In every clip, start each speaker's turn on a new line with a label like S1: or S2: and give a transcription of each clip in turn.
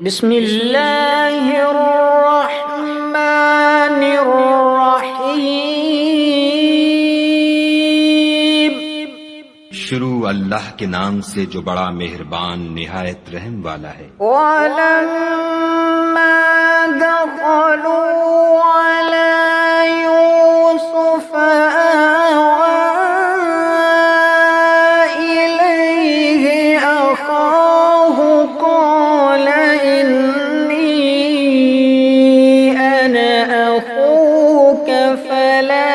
S1: बिस्मिल्लाहिर्रहमानिर्रहीम।
S2: शुरू अल्लाह के नाम से जो बड़ा मेहरबान निहायत रहम वाला है।
S1: वलम्मा दखलू अला यूसुफ आवा इलैहि अखाहु क़ाल इन्नी अना अखूक फला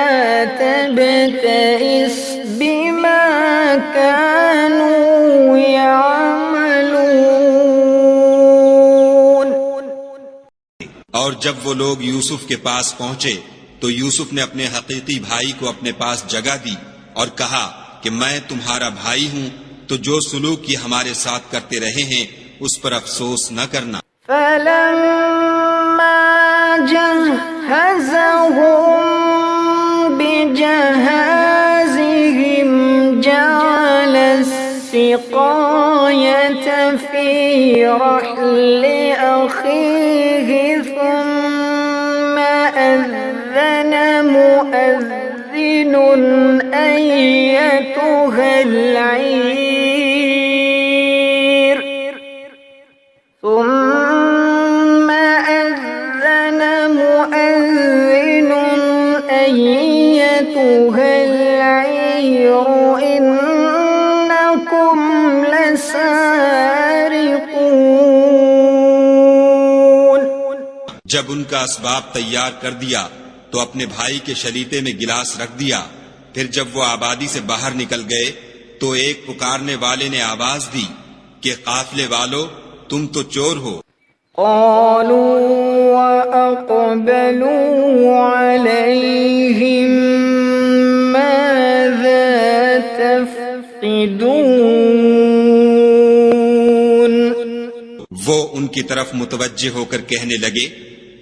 S1: तबतइस बिमा कानू यामलून।
S2: और जब वो लोग यूसुफ के पास पहुंचे तो यूसुफ ने अपने हकीकी भाई को अपने पास जगह दी और कहा कि मैं तुम्हारा भाई हूँ, तो जो सुलूक ये हमारे साथ करते रहे हैं उस पर अफसोस न करना।
S1: फलम्मा जहज़हुम बिजहाज़िहिम जअल السقاية في رحل أخيه ثم أذن مؤذن أيتها العير ثم أذن مؤذن أيتها العير إنكم लसारिकून।
S2: जब उनका असबाब तैयार कर दिया तो अपने भाई के शलीते में गिलास रख दिया। फिर जब वो आबादी से बाहर निकल गए तो एक पुकारने वाले ने आवाज दी कि काफिले वालों, तुम तो चोर हो।
S1: क़ालू वअक़बलू अलैहिम माज़ा तफ़क़िदून।
S2: वो उनकी तरफ मुतवज्जे होकर कहने लगे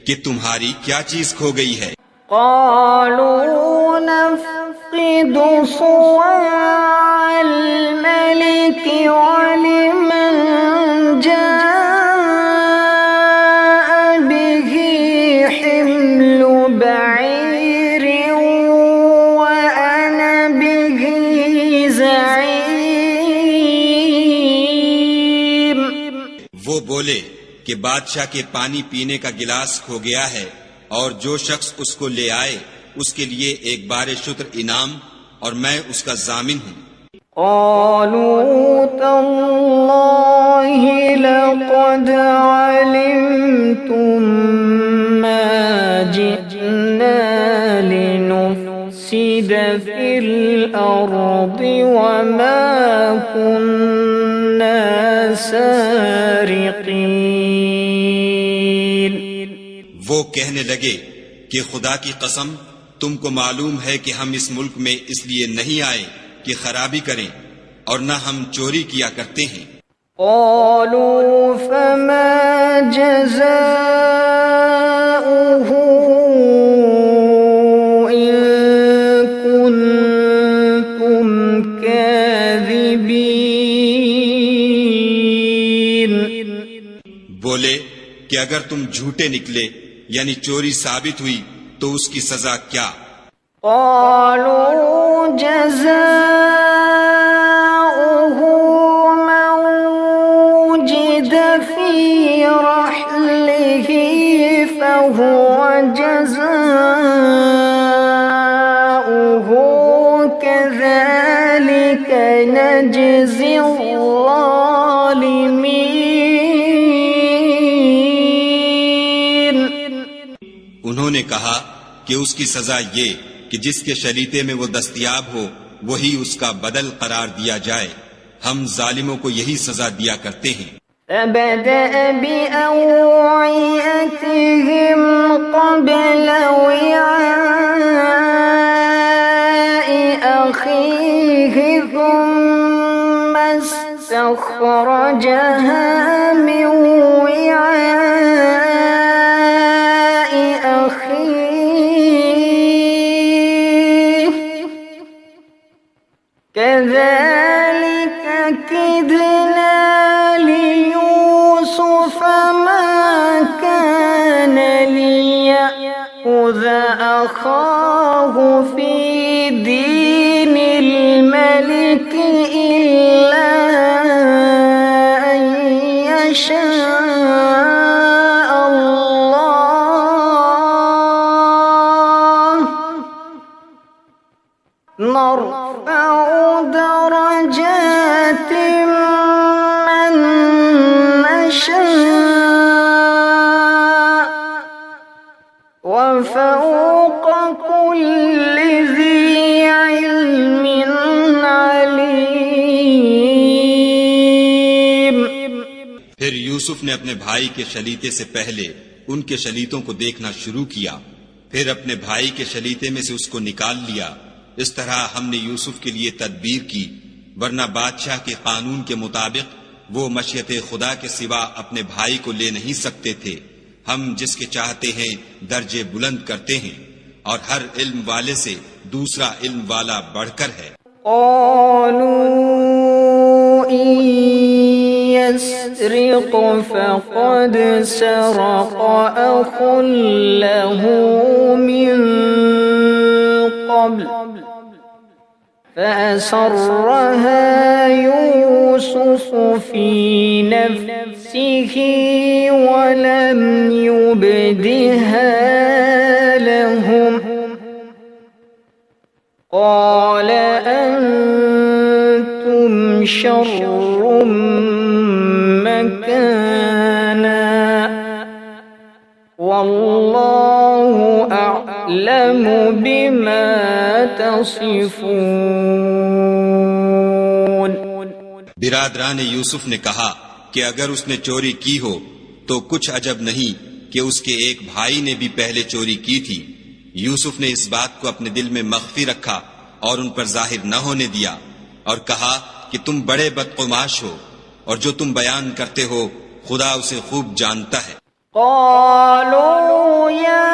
S2: कि तुम्हारी क्या चीज खो गई है।
S1: क़ालू नफ़क़िदु सुवाअल मलिक वलिमन जाअ बिही हिम्लु बईरिन व अना बिही ज़ईम।
S2: वो बोले कि बादशाह के पानी पीने का गिलास खो गया है और जो शख्स उसको ले आए उसके लिए एक बारे शुत्र इनाम और मैं उसका जामिन हूँ।
S1: क़ालू तल्लाहि लक़द अलिमतुम मा जिअना लिनुफ़सिद फ़िल अर्दि व मा कुन्ना सारिक़ीन।
S2: वो कहने लगे कि खुदा की कसम, तुमको मालूम है कि हम इस मुल्क में इसलिए नहीं आए कि खराबी करें और न हम चोरी किया करते हैं।
S1: क़ालू फमा जज़ाउहु इन कुन्तुम काज़िबीन।
S2: बोले कि अगर तुम झूठे निकले यानी चोरी साबित हुई तो उसकी सजा क्या।
S1: क़ालू जज़ाउहु मन वुजिद फ़ी रहलिही फ़हुव जज़ाउहु कज़ालिक नजज़ि ज़ालिमीन।
S2: उन्होंने कहा कि उसकी सजा ये कि जिसके शरीते में वो दस्तयाब हो वही उसका बदल करार दिया जाए। हम जालिमों को यही सजा दिया करते हैं।
S1: فبدأ بأوعيتهم قبل وعاء أخيه ثم استخرجها من وعاء أخيه كذلك كدنا ليوسف ما كان ليأخذ أخاه في دين الملك إلا أن يشاء الله نرفع درجات من نشاء وفوق كل ذي علم عليم।
S2: फिर यूसुफ ने अपने भाई के शलीते से पहले उनके शलीतों को देखना शुरू किया, फिर अपने भाई के शलीते में से उसको निकाल लिया। इस तरह हमने यूसुफ के लिए तदबीर की, वरना बादशाह के कानून के मुताबिक वो मशीयत खुदा के सिवा अपने भाई को ले नहीं सकते थे। हम जिसके चाहते हैं दर्जे बुलंद करते हैं और हर इल्म वाले से दूसरा इल्म वाला बढ़कर है।
S1: يسرق فقد سرق أخ له من قبل فأسرها يوسف في نفسه ولم يبدها لهم قال أنتم شر مكانا والله أعلم بما تصفون।
S2: बिरादरान यूसुफ ने कहा कि अगर उसने चोरी की हो तो कुछ अजब नहीं कि उसके एक भाई ने भी पहले चोरी की थी। यूसुफ ने इस बात को अपने दिल में मख्फी रखा और उन पर जाहिर न होने दिया और कहा कि तुम बड़े बदकुमाश हो और जो तुम बयान करते हो खुदा उसे खूब जानता है।
S1: قالوا يا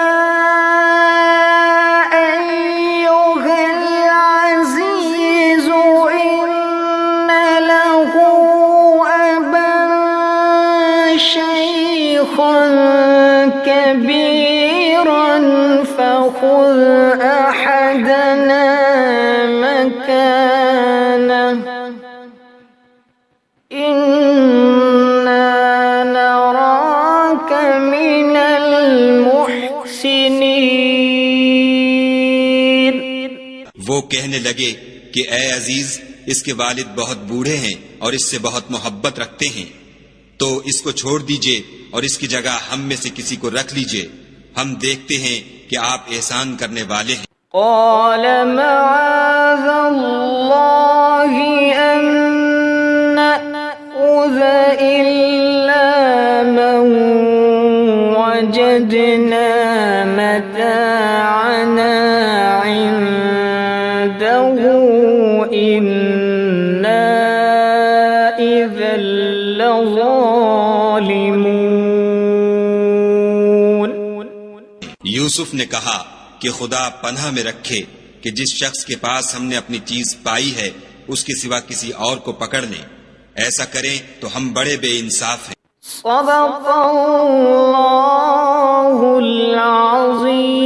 S1: أيها العزيز إن له أبا شيخا كبيرا فخذ أحدنا مكانه إنا نراك من المحسنين।
S2: वो कहने लगे कि ए अजीज, इसके वालिद बहुत बूढ़े हैं और इससे बहुत मोहब्बत रखते हैं, तो इसको छोड़ दीजिए और इसकी जगह हम में से किसी को रख लीजिए। हम देखते हैं कि आप एहसान करने वाले हैं।
S1: قال معاذ الله أن نأخذ إلا من وجدنا متاعنا عنده إنا إذا لظالمون।
S2: यूसुफ ने कहा कि खुदा पनाह में रखे कि जिस शख्स के पास हमने अपनी चीज पाई है उसके सिवा किसी और को पकड़ लें। ऐसा करें तो हम बड़े बेइंसाफ हैं।
S1: सदक़ल्लाहुल अज़ीम।